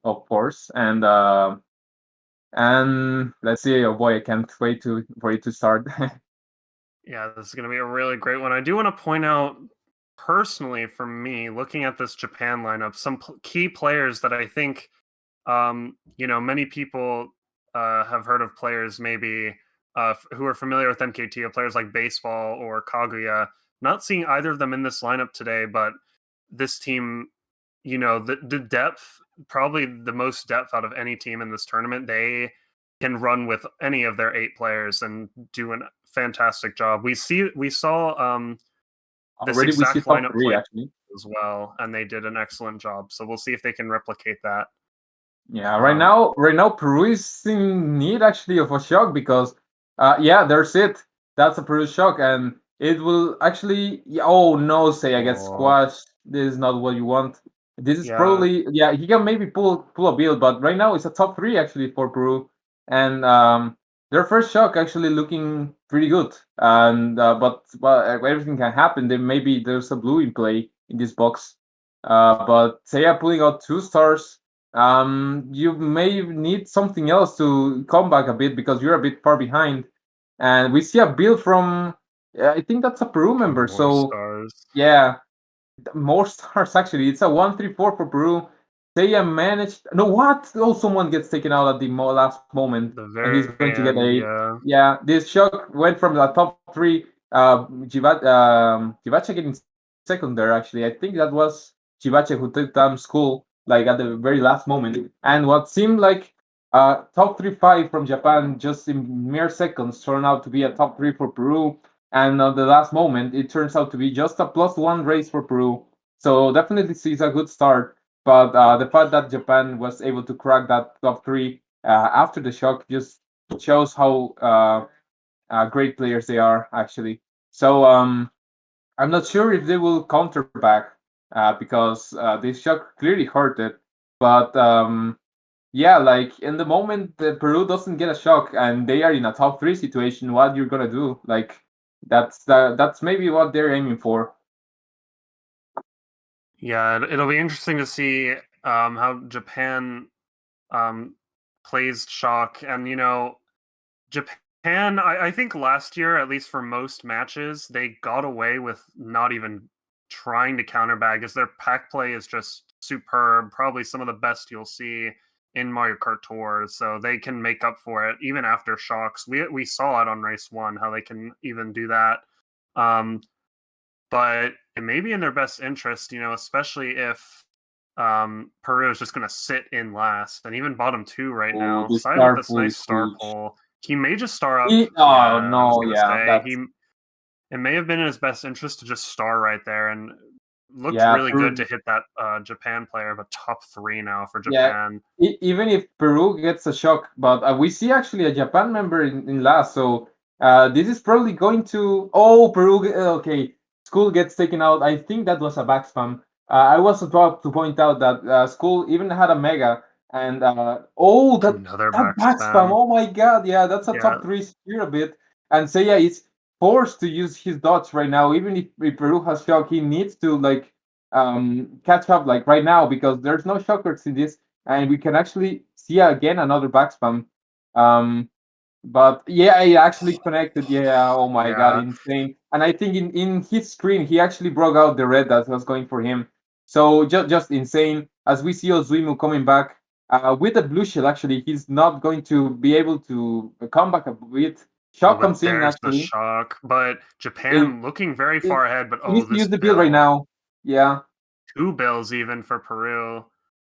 of course, and let's see. Oh boy, I can't wait for it to start. Yeah, this is going to be a really great one. I do want to point out, personally, for me, looking at this Japan lineup, some key players that I think, many people have heard of players maybe who are familiar with MKT, of players like Baseball or Kaguya. Not seeing either of them in this lineup today, but this team, the depth, probably the most depth out of any team in this tournament. They can run with any of their 8 players and do a fantastic job. We saw this Already, we see exact top lineup three play actually. as well, and they did an excellent job. So we'll see if they can replicate that. Yeah, Um, right now Peru is in need actually of a shock because, yeah, there's it. That's a Peru shock, and it will actually. Oh no, say I get oh, squashed. This is not what you want. This is yeah, probably, yeah. He can maybe pull a build, but right now it's a top three actually for Peru, and their first shock actually looking pretty good. And but everything can happen. Then maybe there's a blue in play in this box. But Seiya pulling out 2 stars, you may need something else to come back a bit because you're a bit far behind. And we see a build from, I think that's a Peru member. more So stars. yeah, more stars actually. It's a 1-3-4 for Peru. They managed. No, what? Oh, someone gets taken out at the last moment, The and he's very going to get end, a. yeah. Yeah, this shock went from the top three. Jivache getting second there. Actually, I think that was Jivache who took down school like at the very last moment, and what seemed like top 3-5 from Japan just in mere seconds turned out to be a top three for Peru, and at the last moment it turns out to be just a +1 race for Peru. So definitely sees a good start, but the fact that Japan was able to crack that top three after the shock just shows how great players they are actually. So I'm not sure if they will counter back because this shock clearly hurt it, but yeah, like in the moment Peru doesn't get a shock and they are in a top three situation, what you're gonna do? Like that's maybe what they're aiming for. Yeah, it'll be interesting to see how Japan um, plays shock. And Japan, I think last year, at least for most matches, they got away with not even trying to counterbag, as their pack play is just superb. Probably some of the best you'll see in Mario Kart Tour. So they can make up for it even after shocks. We saw it on race one how they can even do that. Um, but it may be in their best interest, especially if Peru is just going to sit in last and even bottom two right Oh, now. this Side with star this pool nice is star huge. pull. He may just star up. Yeah, Oh I was no, going to yeah, say that's it may have been in his best interest to just star right there, and looked yeah. really good to Peru, hit that Japan player, but top three now for yeah, Japan. even if Peru gets a shock, but we see actually a Japan member in last, so this is probably going to. Oh, Peru. Okay, school gets taken out. I think that was a back spam. I was about to point out that school even had a mega, and oh, Another that back back spam. spam. Oh my god, yeah, that's a Yeah, top three spear a bit. And Seiya is forced to use his dodge right now, even if Peru has shock, he needs to like catch up like right now because there's no shockers in this, and we can actually see again another back spam. Um, but yeah, it actually connected. Yeah, oh my god, yeah. insane. And I think in his screen he actually broke out the red that was going for him. So just insane. As we see Ozuimu coming back with the blue shield, actually he's not going to be able to come back a bit. Oh, Shock but comes in there's the actually. shock. But It, Japan looking very it, far ahead. But he oh, needs to this use the build right bill, now. Yeah, 2 bills even for Peru.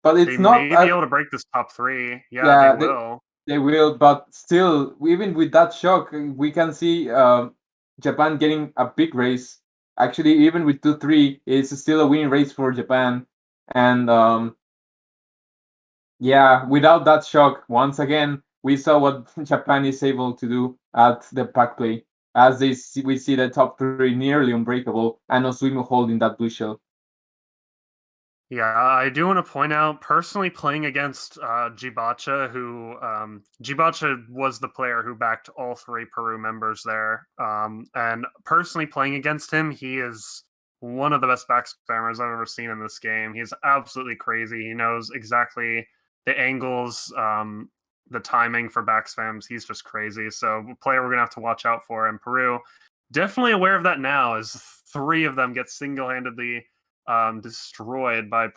but They it's not. may be able to break this top three. Yeah, they Yeah, will. they will, but still, even with that shock, we can see Japan getting a big race. Actually, even with 2-3, it's still a winning race for Japan. And yeah, without that shock, once again, we saw what Japan is able to do at the pack play. As we see the top three nearly unbreakable, and Oswimo holding that blue shell. Yeah, I do want to point out personally playing against Gibacha, who Gibacha was the player who backed all 3 Peru members there. And personally playing against him, he is one of the best back spammers I've ever seen in this game. He's absolutely crazy. He knows exactly the angles, the timing for back spams. He's just crazy. So a player we're gonna have to watch out for. And Peru, definitely aware of that now, as three of them get single-handedly destroyed by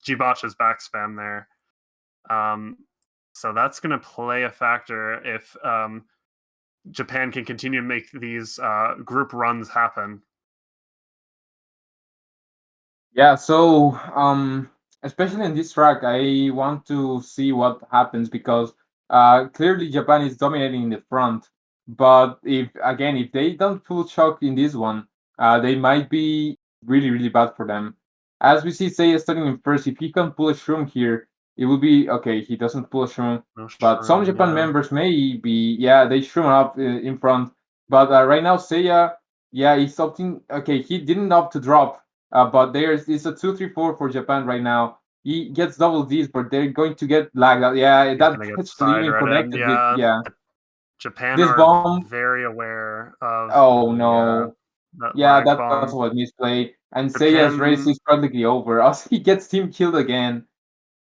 Jibacha's back spam there. So that's going to play a factor if Japan can continue to make these group runs happen. Yeah, so especially in this track, I want to see what happens because clearly Japan is dominating in the front. But if they don't pull shock in this one, they might be really, really bad for them. As we see Seiya starting in first, if he can pull a shroom here, it will be okay. He doesn't pull a shroom, No but some shroom, Japan yeah. members may be, yeah, they shroom up in front. But right now, Seiya, yeah, he's opting. Okay, he didn't opt to drop, but there's it's a 2-3-4 for Japan right now. He gets double D's, but they're going to get lagged out. Yeah, He's that going to get actually side even redded. connected with Yeah. yeah. Japan This are bomb. very aware of, Oh oh, yeah, no. that Yeah, lag that was bomb. what misplay. And Seiya's race Japan, is practically over as he gets team killed again.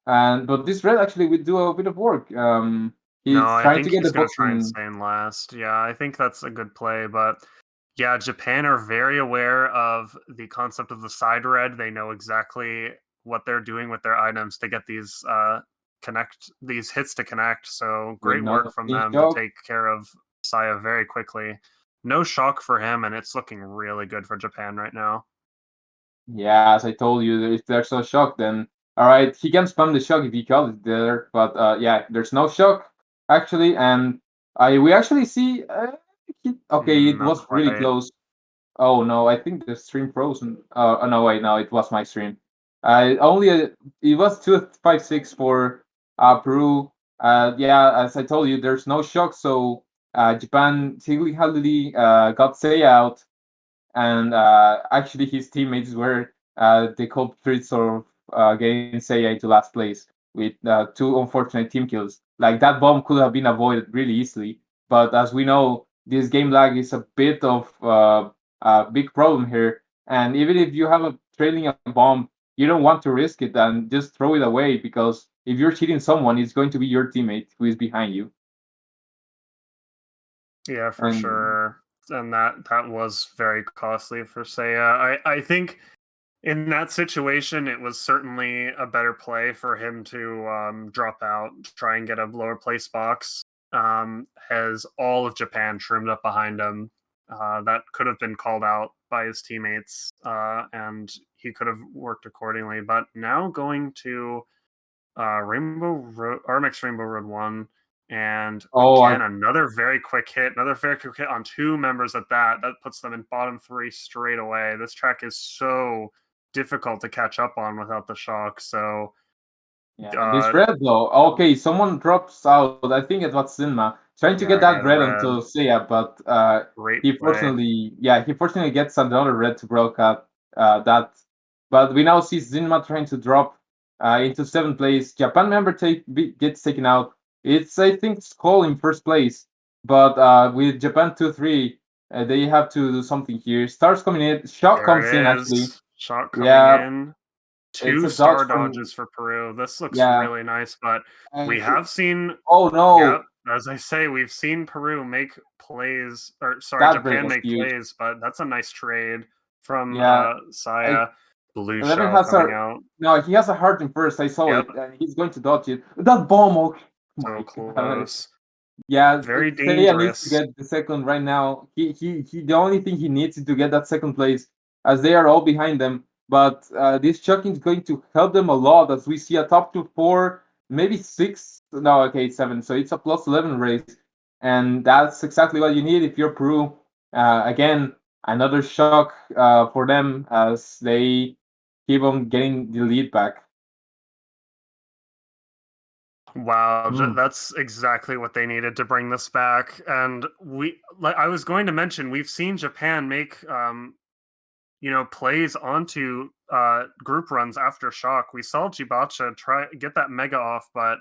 And but this red actually will do a bit of work. no, He's I trying to think get he's the going bomb to try and in. stay in last. Yeah, I think that's a good play. But yeah, Japan are very aware of the concept of the side red. They know exactly what they're doing with their items to get these hits to connect. So With great no work from team them to shock. take care of Saya very quickly. No shock for him, and it's looking really good for Japan right now. Yeah, as I told you, if there's no shock, then all right, he can spam the shock if he calls it there. But yeah, there's no shock actually, and I we actually see. Okay, it Not was really quite. close. Oh no, I think the stream frozen. Oh no, wait, no, it was my stream. I only it was 256 for Peru. Yeah, as I told you, there's no shock, so Japan single-handedly got Sei out, and actually his teammates were the culprits of getting Seiya into last place with two unfortunate team kills. Like that bomb could have been avoided really easily, but as we know, this game lag is a bit of a big problem here. And even if you have a trailing a bomb, you don't want to risk it and just throw it away because if you're cheating someone, it's going to be your teammate who is behind you. Yeah, for And sure. And that was very costly for Saya. I think in that situation, it was certainly a better play for him to drop out, try and get a lower place box. Has all of Japan trimmed up behind him. That could have been called out by his teammates, and he could have worked accordingly. But now going to Rainbow Road, RMX Rainbow Road 1, and oh, again another very quick hit on two members at that. That puts them in bottom three straight away. This track is so difficult to catch up on without the shock. So yeah, and this uh, red though. Okay, someone drops out. I think it was Sinma trying to get yeah, that the red red, onto Seiya, but great he play. fortunately, yeah, he fortunately gets another red to broke up that. But we now see Zinma trying to drop into seventh place. Japan member gets taken out. It's I think Skull in first place, but with Japan 2-3, they have to do something here. Stars coming in, shock There comes in it actually. is. Shot coming Yeah, in. it's Two a dodge star from dodges for Peru. This looks yeah. really nice, but we And have seen, oh yep, no, as I say, we've seen Peru make plays, or sorry, that red Japan was make huge. plays, but that's a nice trade from Yeah, I Saya. Blue 11 shell has coming a out. no. He has a heart in first. I saw Yep, it, and he's going to dodge it. That bomb! Oh so my god! close. Yeah, Very Seiya needs to dangerous. get the second right now. He. The only thing he needs is to get that second place, as they are all behind them. But this chucking is going to help them a lot, as we see a top two four, maybe six. No, okay, it's seven. So it's a plus 11 race, and that's exactly what you need if you're Peru. Again, another shock for them as they keep on getting the lead back. Wow, Mm. that's exactly what they needed to bring this back. And like I was going to mention, we've seen Japan make plays onto group runs after shock. We saw Jibacha try get that mega off, but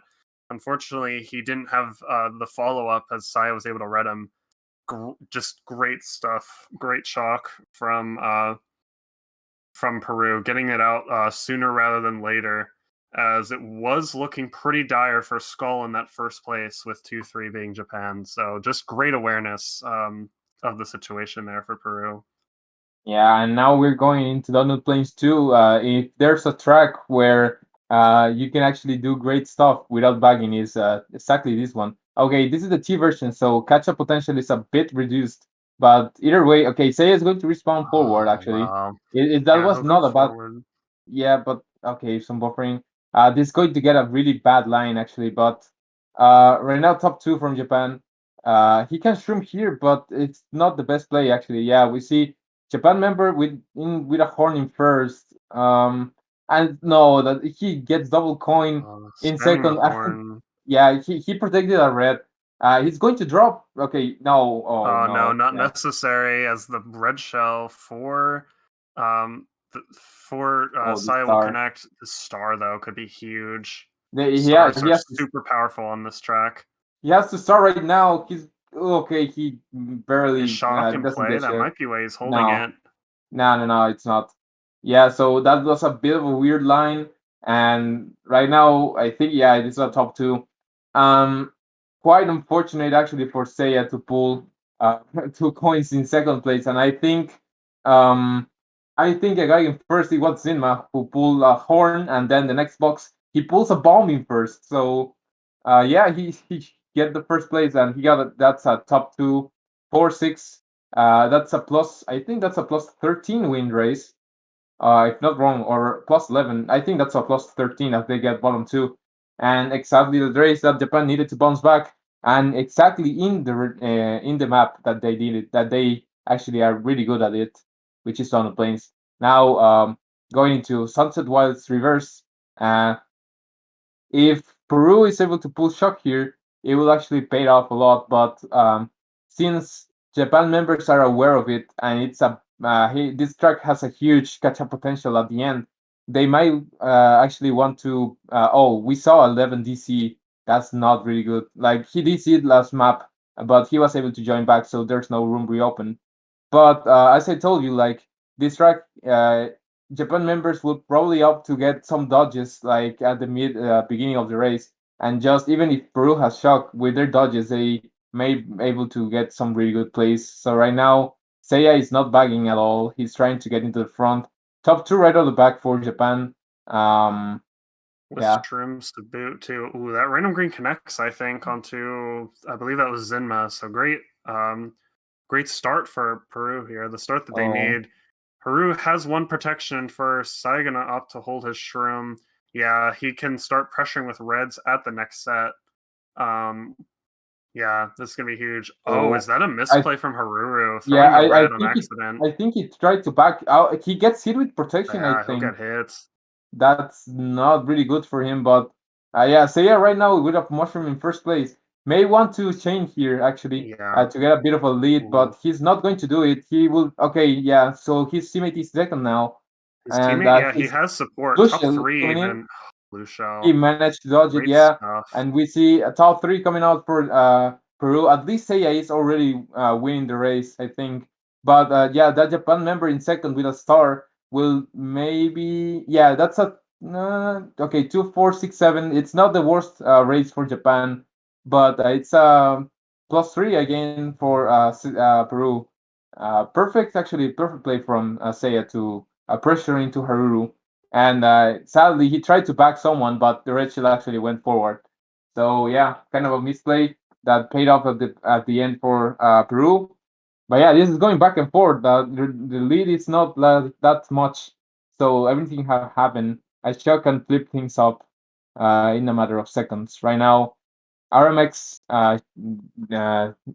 unfortunately he didn't have the follow up as Saya was able to read him. just great stuff, great shock from Peru, getting it out sooner rather than later, as it was looking pretty dire for Skull in that first place, with 2-3 being Japan. So just great awareness of the situation there for Peru. Yeah, and now we're going into Donut Plains too. If there's a track where you can actually do great stuff without bagging, is exactly this one. Okay, this is the T version, so catch-up potential is a bit reduced. But either way, okay, Seiya is going to respawn forward, Oh actually. wow. That Yeah, was he'll go not a bad. forward. Yeah, but okay, some buffering. This is going to get a really bad line actually, but right now top two from Japan. He can shroom here, but it's not the best play actually. Yeah, we see Japan member with a horn in first. And no, that he gets double coin in Spamming the second. horn. Yeah, he protected a red. He's going to drop. Okay, no, oh Oh no, no, not yeah. necessary. As the red shell um for Oh, the Saya will star. connect. The star though could be huge. Yeah, Stars are super powerful on this track. he has to start right now. He's okay. He Is barely shock in doesn't play? get That shook. might be why he's holding No, it. no, it's not. Yeah, so that was a bit of a weird line, and right now I think yeah, it is a top two. Um, Quite unfortunate actually for Seiya to pull uh 2 coins in second place, and um I think a guy in first it was Zinma who pulled a horn, and then the next box he pulls a bomb in first. So yeah, he get the first place, and he got that's a top two, 4-6. That's a plus. I think that's a plus 13 win race, if not wrong, or plus 11. I think that's a plus 13 as they get bottom two, and exactly the race that Japan needed to bounce back, and exactly in the map that they did it, that they actually are really good at it, which is on the plains. Now going into Sunset Wilds reverse. Uh, if Peru is able to pull shock here, it will actually pay off a lot. But since Japan members are aware of it, and this track has a huge catch-up potential at the end, they might actually want to. Oh, we saw 11 DC. That's not really good. Like he DC'd last map, but he was able to join back, so there's no room reopen. But as I told you, like this track, Japan members would probably opt to get some dodges like at the mid beginning of the race, and just even if Peru has shock with their dodges, they may be able to get some really good plays. So right now, Seiya is not bagging at all. He's trying to get into the front. Top two right on the back for Japan. Um, With yeah. shrooms to boot too. Ooh, that random green connects, I think, onto, I believe that was Zinma. So great start for Peru here. The start that they Oh, need. Peru has one protection first. Sai gonna opt to hold his shroom. Yeah, he can start pressuring with reds at the next set. Um, yeah, this is gonna be huge. Oh, is so that a I misplay from Haruru yeah, throwing the red on accident? I think he tried to back out. He gets hit with protection, I Yeah, he'll think. get hits. That's not really good for him. But yeah, Seiya right now with a mushroom in first place may want to change here actually Yeah. to get a bit of a lead, Ooh. but he's not going to do it. He will. Okay, yeah. So his teammate is second now, His and teammate, yeah, he his has support. Top Lucian three coming in. even. Blue He shell. managed to dodge it, Great yeah. stuff. And we see a top three coming out for Peru. At least Seiya is already winning the race, I think. But yeah, that Japan member in second with a star will maybe yeah. That's a okay 2, 4, 6, 7. It's not the worst race for Japan, but it's plus three again for Peru. Perfect, actually, perfect play from Seiya to pressure into Haruru, and sadly he tried to back someone, but the red shell actually went forward. So yeah, kind of a misplay that paid off at the end for Peru. But yeah, this is going back and forth. The lead is not that much, so everything have happened. A shot can flip things up in a matter of seconds. Right now, RMX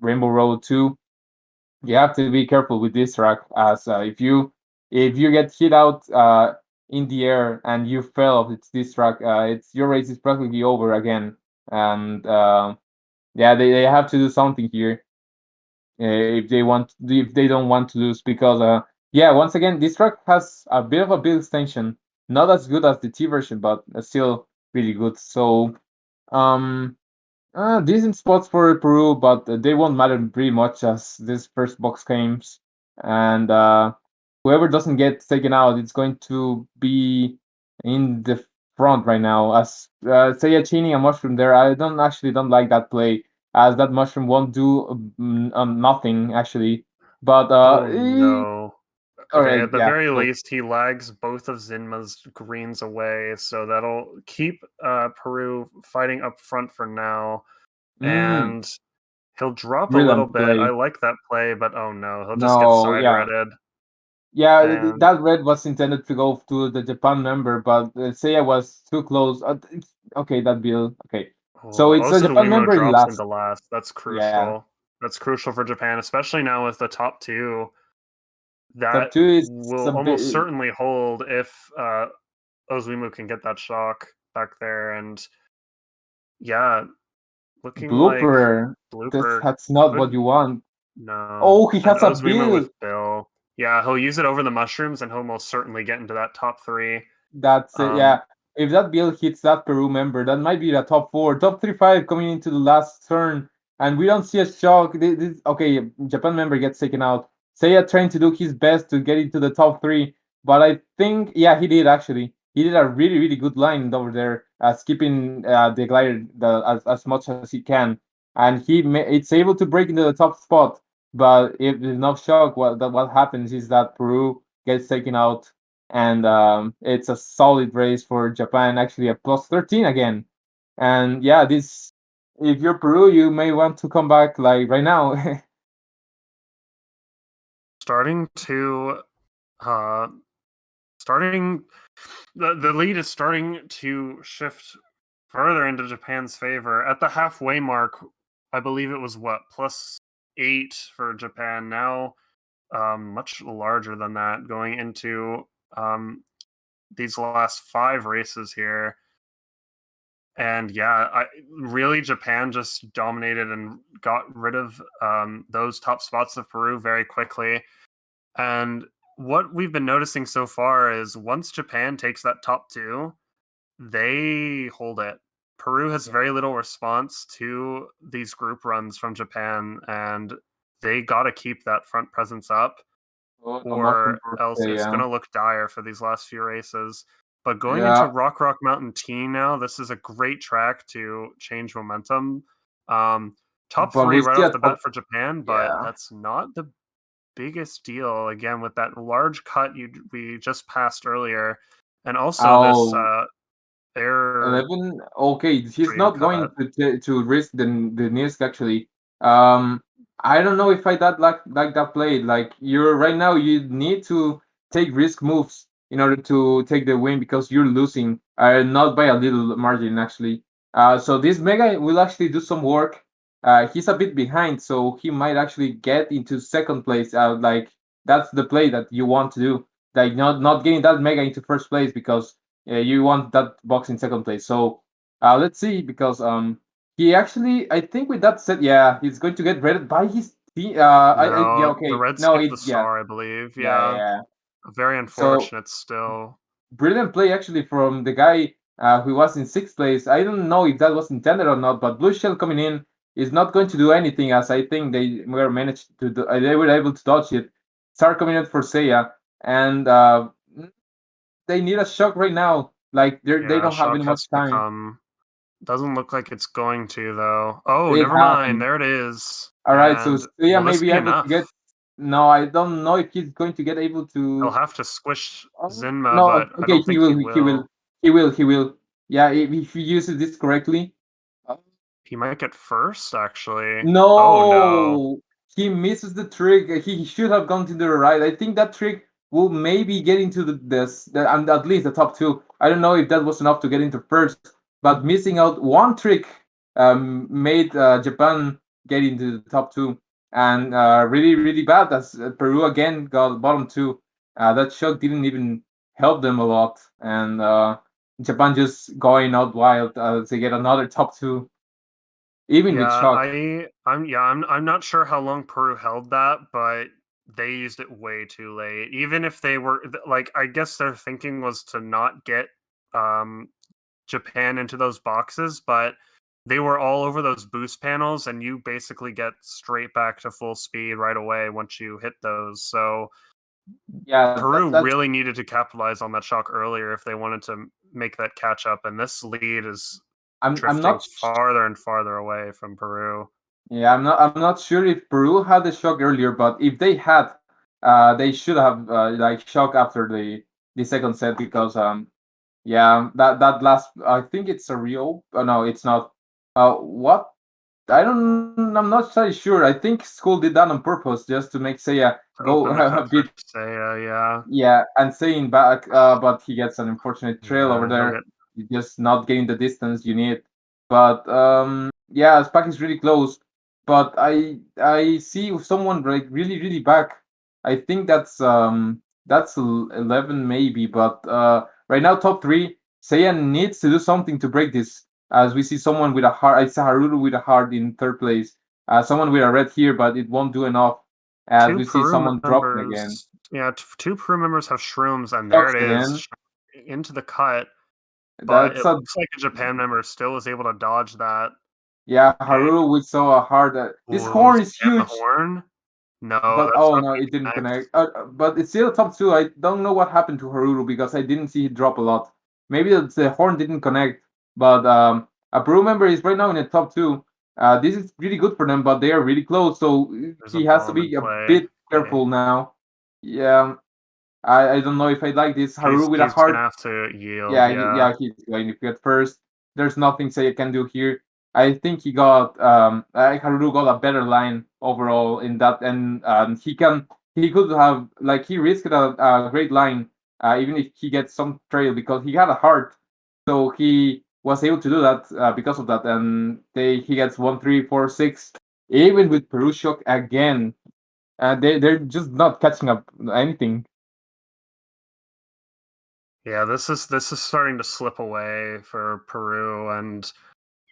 Rainbow Road 2, you have to be careful with this track, as if you get hit out in the air and you fell off this track, it's your race is practically over again. And yeah, they have to do something here if they don't want to lose, because yeah, once again this track has a bit of a build extension, not as good as the T version, but still really good. So um Decent spots for Peru, but they won't matter pretty much as this first box games. And whoever doesn't get taken out, it's going to be in the front right now. As say cheating a mushroom there, I don't like that play, as that mushroom won't do nothing actually. But Oh no. all Okay, right, at the yeah. very So least, he lags both of Zinma's greens away, so that'll keep Peru fighting up front for now. mm, And he'll drop a little brilliant bit. I play. like that play, but oh no, he'll just get No, side yeah. redded. Yeah, And that red was intended to go to the Japan member, but Seiya was too close. Okay, that bill. Okay, so oh, it's a also Japan Wemo member in drops last. into last. That's Yeah, crucial. That's crucial for Japan, especially now with the top two. top That two is will a almost bit certainly hold if Ozwimu can get that shock back there. And yeah, looking like blooper. Blooper That's not what could you want. no. Oh, he And has a Ozwimu bill. with Bill. Yeah, he'll use it over the mushrooms and he'll most certainly get into that top three. That's it. Um, Yeah. If that build hits that Peru member, that might be the top four, top 3-5 coming into the last turn, and we don't see a shock. Okay, Japan member gets taken out. Seiya trying to do his best to get into the top three, but I think yeah, he did actually. He did a really good line over there, skipping the glider as much as he can, and it's able to break into the top spot. But if there's no shock, what happens is that Peru gets taken out, and it's a solid race for Japan, actually a plus 13 again. And yeah, this if you're Peru, you may want to come back like right now. starting to uh starting the lead is starting to shift further into Japan's favor. At the halfway mark, I believe it was what, +8 for Japan. Now much larger than that going into these last 5 races here. And yeah, really Japan just dominated and got rid of those top spots of Peru very quickly. And what we've been noticing so far is once Japan takes that top two, they hold it. Peru has very little response to these group runs from Japan, and they got to keep that front presence up, Oh, no mushroom or else birthday, it's yeah. going to look dire for these last few races. But going into Yeah, Rock Mountain T now, this is a great track to change momentum. Um, top but three we right see off a the top. bat for Japan, but Yeah. that's not the biggest deal. Again, with that large cut we just passed earlier, and also this Oh, air 11. Okay, he's stream not cut. going to risk the Nisk actually. Um, I don't know if I that like that play. Like you're right now, you need to take risk moves in order to take the win because you're losing, not by a little margin actually. So this Mega will actually do some work. He's a bit behind, so he might actually get into second place. Like that's the play that you want to do. Like not getting that Mega into first place because you want that box in second place. So let's see because he actually I think with that said, yeah, he's going to get rated by his team. Yeah, No, the okay, red no, skipped it the yeah, star, I believe. yeah, Yeah, yeah. very So unfortunate still. brilliant play actually from the guy who was in sixth place. I don't know if that was intended or not, but Blue Shell coming in is not going to do anything, as I think they were managed to do, they were able to dodge it. Start coming in for Seiya, and they need a shock right now. Like they Yeah, don't have shock any has much to time. come. Doesn't look like it's going to though. Oh, It never mind. happened. There it is. All right, so And Seiya will may this be be able to get. enough? No, I don't know if he's going to get able He'll to. have to squish Oh, Zinma, no, but I okay, don't he think he will. He will. will. He will. He will. Yeah, if he uses this correctly. Uh, He might get first, actually. Oh no. No, he misses the trick. He should have gone to the right. I think that trick will maybe get into and at least the top two. I don't know if that was enough to get into first, but missing out one trick made Japan get into the top two, and really bad as Peru again got bottom two. That shot didn't even help them a lot, and Japan just going out wild to get another top two, even with Yeah, shock. I'm not sure how long Peru held that, but they used it way too late. Even if they were like, I guess their thinking was to not get um Japan into those boxes, but they were all over those boost panels, and you basically get straight back to full speed right away once you hit those. So Yeah, Peru that's really needed to capitalize on that shock earlier if they wanted to make that catch up, and this lead is I'm drifting not farther and farther away from Peru. Yeah, I'm not sure if Peru had the shock earlier, but if they had, they should have like shock after the second set because yeah, that last, I think it's a real. Oh, no, it's not. What? I'm not so sure. I think school did that on purpose just to make Seiya To go open the a cut for bit. Seiya, yeah. Yeah, and saying back, but he gets an unfortunate trail over Yeah, he'll there. get He's just not getting the distance you need. But yeah, Spack is really close. But I see someone like really back. I think that's 11 maybe. But right now top three, Seiya needs to do something to break this. As we see someone with a heart, it's Haruru with a heart in third place. Someone with a red here, but it won't do enough. As two we see Peru someone dropping again. members. Yeah, two Peru members have shrooms, and there Shocks it is again. into the cut. But That's it a looks like a Japan member still was able to dodge that. Yeah, Okay. Haru we saw a hard. This Ooh, horn is scam the huge, horn? No, but that's oh not no, gonna it didn't connect. connect. But it's still top two. I don't know what happened to Haruru because I didn't see it drop a lot. Maybe the horn didn't connect, but a Peru member is right now in the top two. This is really good for them, but they are really close, so There's a he has to bomb in be a play. bit Okay. careful now. Yeah, I don't know if I like this Haru with a He's gonna heart. have to yield, Yeah, yeah. yeah, he's going to get first. There's nothing Seiya can do here. I think he got Haruru got a better line overall in that, and he could have like he risked a great line even if he gets some trail because he had a heart, so he was able to do that because of that, and he gets 1, 3, 4, 6 even with Peru shock again. They're just not catching up anything. Yeah, this is starting to slip away for Peru, and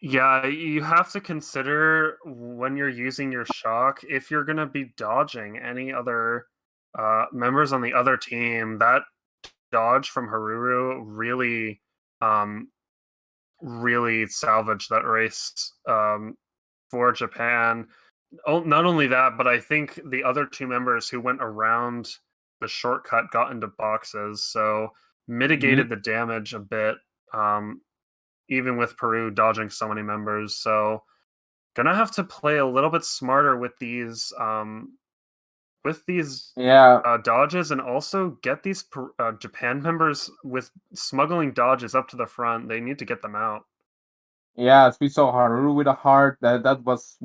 yeah, you have to consider when you're using your shock if you're gonna be dodging any other members on the other team. That dodge from Haruru um really salvaged that race for Japan. Oh, not only that, but I think the other two members who went around the shortcut got into boxes, so Mhm. mitigated the damage a bit, um, even with Peru dodging so many members. So gonna have to play a little bit smarter with these Yeah, dodges, and also get these Japan members with smuggling dodges up to the front. They need to get them out. yeah, as we saw Haruru with a heart, that was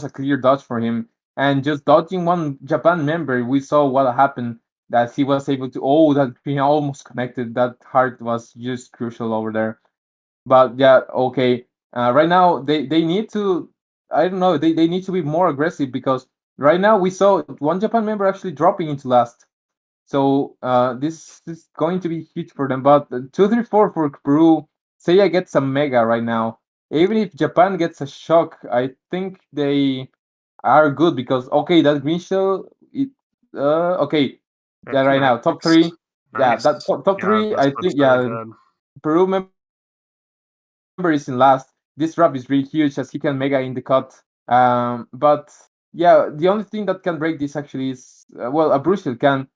a clear dodge for him. And just dodging one Japan member, we saw what happened. That he was able to. Oh, that he almost connected. That heart was just crucial over there. But yeah, okay. Right now they need to. I don't know. They need to be more aggressive because right now we saw one Japan member actually dropping into last. So this is going to be huge for them. But 2, 3, 4 for Peru. Seiya gets a mega right now. Even if Japan gets a shock, I think they are good because okay, that green shell. Okay, It yeah, right now top connects. three. Yeah, Nice. that top Yeah, three. this I looks think really yeah, good. Peru member is in last. This drop is really huge as he can mega in the cut. But yeah, the only thing that can break this actually is well, a blue shield can.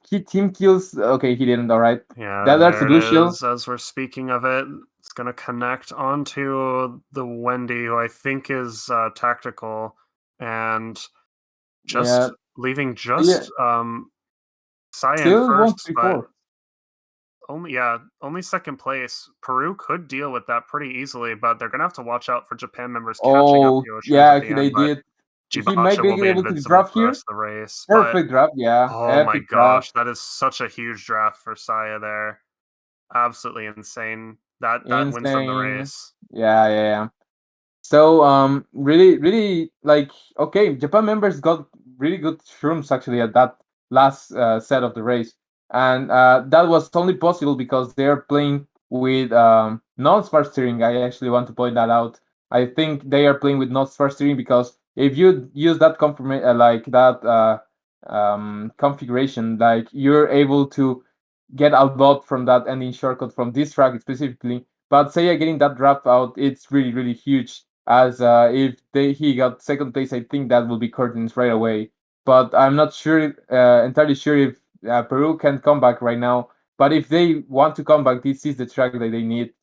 He team kills. Okay, he didn't. All right, Yeah, that's the there blue it shield. is. As we're speaking of it, it's going to connect onto the Wendy, who I think is tactical, and Yeah, just leaving yeah, just Cyan still won't first, but before. only second place. Peru could deal with that pretty easily, but they're going to have to watch out for Japan members catching up Oh to Oshun's at yeah, the they end. But did. He might Chibacha be will be able to invincible drop for the here. rest of the race. But Perfect drop. Yeah, oh my epic drop. gosh, that is such a huge draft for Saya there. Absolutely insane. That wins them the Insane. race. Yeah. So really like okay, Japan members got really good shrooms actually at that last set of the race, and that was only possible because they are playing with non-smart steering. I actually want to point that out. I think they are playing with non-smart steering because if you use that configuration, like you're able to get a lot from that ending shortcut from this track specifically. But Seiya getting that drop out, it's really really huge. As if he got second place, I think that will be curtains right away. But I'm not sure, entirely sure if Peru can come back right now. But if they want to come back, this is the track that they need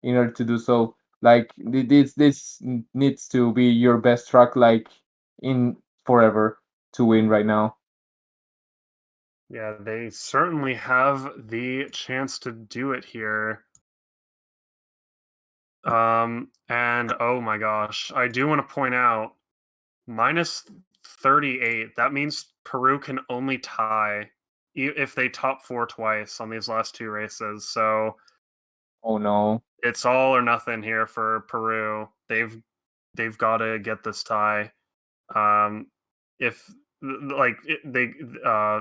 in order to do so. Like this needs to be your best track, like in forever to win right now. Yeah, they certainly have the chance to do it here. And oh my gosh, I do want to point out minus 38. That means Peru can only tie if they top four twice on these last two races. So Oh no. it's all or nothing here for Peru. They've got to get this tie. Um, if like uh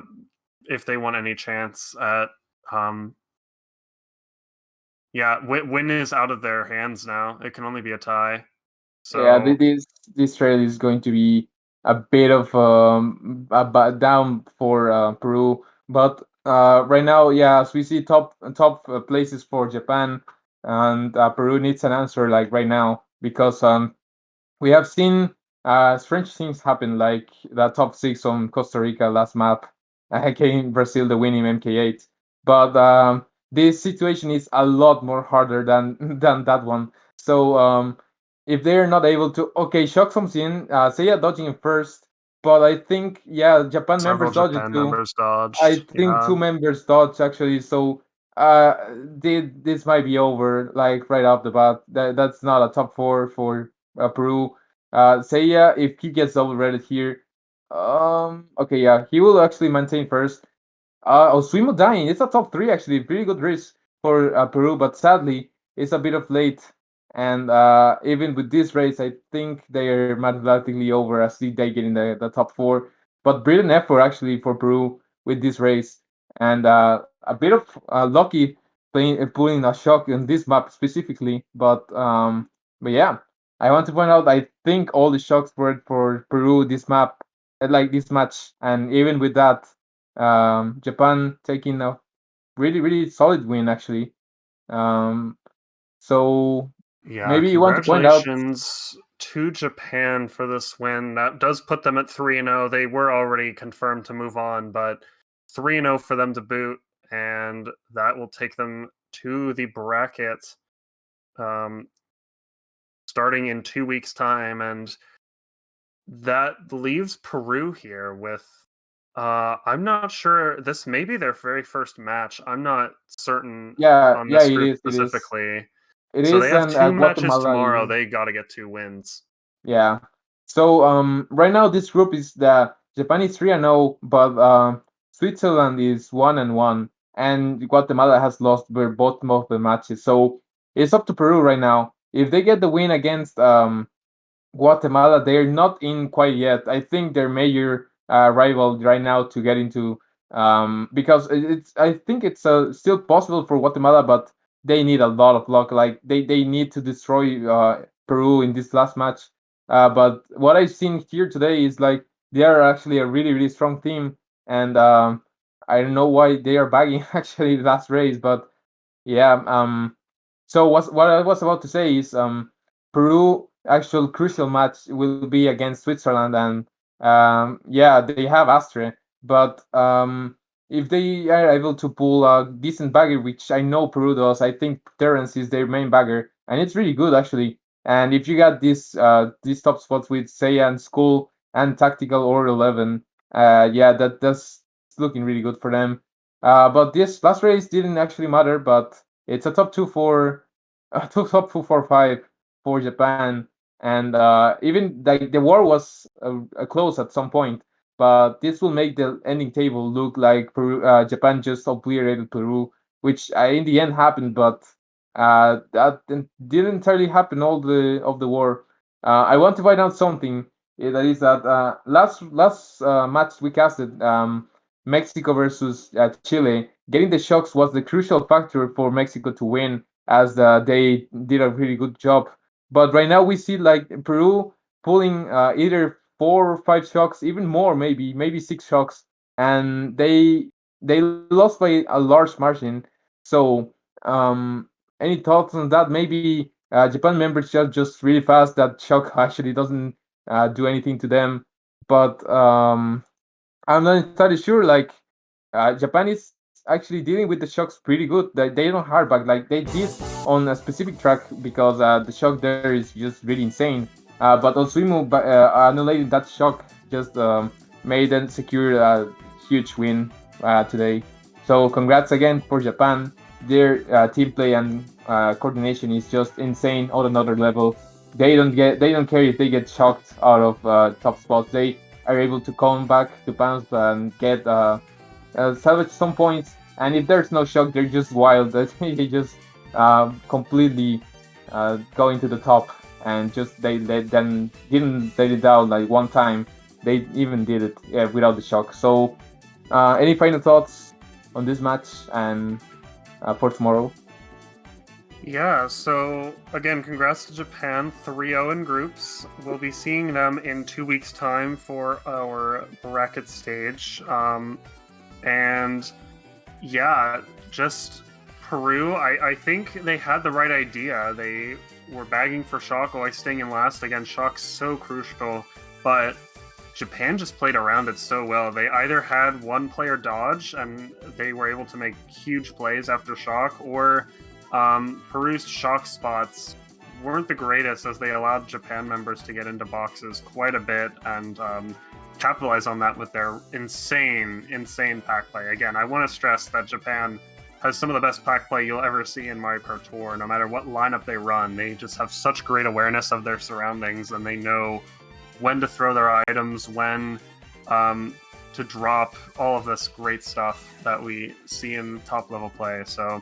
if they want any chance at um yeah, win is out of their hands now. It can only be a tie. Yeah, So this trail is going to be a bit of down for Peru, but right now, yeah, as we see top places for Japan, and Peru needs an answer like right now because we have seen strange things happen, like the top six on Costa Rica last map, again Brazil the winning MK8. But this situation is a lot more harder than than that one. So if they're not able to, okay, Shock comes in, Seiya dodging it first, but I think yeah, Japan several members dodge it Japan too. members dodged. I think Yeah. two members dodge actually, so this might be over like right off the bat. That's not a top four for Peru. Seiya, if he gets double rated here, okay, yeah, he will actually maintain first. Oswimo dying. It's a top three actually. Pretty good risk for Peru, but sadly it's a bit of late. And even with this race, I think they are mathematically over as they get in the top four. But brilliant effort actually for Peru with this race, and a bit of lucky pulling a shock on this map specifically. But yeah, I want to point out I think all the shocks were for Peru this map, like this match, and even with that, Japan taking a really really solid win actually. Um, so Yeah, maybe you want to point out, congratulations to Japan for this win. That does put them at 3-0. They were already confirmed to move on, but 3-0 for them to boot, and that will take them to the bracket um, starting in 2 weeks' time. And that leaves Peru here with. I'm not sure. This may be their very first match. I'm not certain yeah, on yeah, this it group is, it is, specifically. it So they is, have and two matches Guatemala tomorrow. is. They got to get two wins. Yeah. So right now this group is the Japan is 3-0, but Switzerland is 1-1, and Guatemala has lost both of the matches. So it's up to Peru right now. If they get the win against Guatemala, they're not in quite yet. I think their major rival right now to get into, because it's I think it's still possible for Guatemala, but they need a lot of luck. Like they need to destroy Peru in this last match. But what I've seen here today is like they are actually a really really strong team, and I don't know why they are bagging actually the last race, but yeah. So what I was about to say is Peru actual crucial match will be against Switzerland, and yeah, they have Astre, but if they are able to pull a decent bagger, which I know Peru does, I think Terrence is their main bagger, and it's really good actually. And if you got these top spots with Seiya and School and Tactical or 11, yeah, that's looking really good for them. But this last race didn't actually matter, but it's a top two for top 2 4 5 for Japan, and even like the war was close at some point, but this will make the ending table look like Japan just obliterated Peru, which in the end happened, but that didn't entirely happen all the of the war. I want to find out something. That is that last match we casted, Mexico versus Chile. Getting the shocks was the crucial factor for Mexico to win, as they did a really good job. But right now we see like Peru pulling either 4 or 5 shocks, even more, maybe 6 shocks, and they lost by a large margin. So any thoughts on that? Maybe Japan members just really fast. That shock actually doesn't do anything to them, but I'm not entirely sure. Like, Japan is actually dealing with the shocks pretty good. They don't hard back like they did on a specific track because the shock there is just really insane. But Osuimu annihilating that shock just made them secure a huge win today. So congrats again for Japan. Their team play and coordination is just insane on another level. They don't care if they get shocked out of top spots. They are able to come back to bounce and get salvage some points. And if there's no shock, they're just wild. They just completely go into the top and just they then didn't let it down like one time. They even did it without the shock. So, any final thoughts on this match and for tomorrow? Yeah, so again, congrats to Japan, 3-0 in groups. We'll be seeing them in 2 weeks' time for our bracket stage. And yeah, just Peru, I think they had the right idea. They were bagging for shock while staying in last. Again, shock's so crucial, but Japan just played around it so well. They either had one player dodge and they were able to make huge plays after shock, or Peru's shock spots weren't the greatest as they allowed Japan members to get into boxes quite a bit and capitalize on that with their insane pack play. Again, I want to stress that Japan has some of the best pack play you'll ever see in Mario Kart Tour. No matter what lineup they run, they just have such great awareness of their surroundings, and they know when to throw their items, when to drop all of this great stuff that we see in top level play. So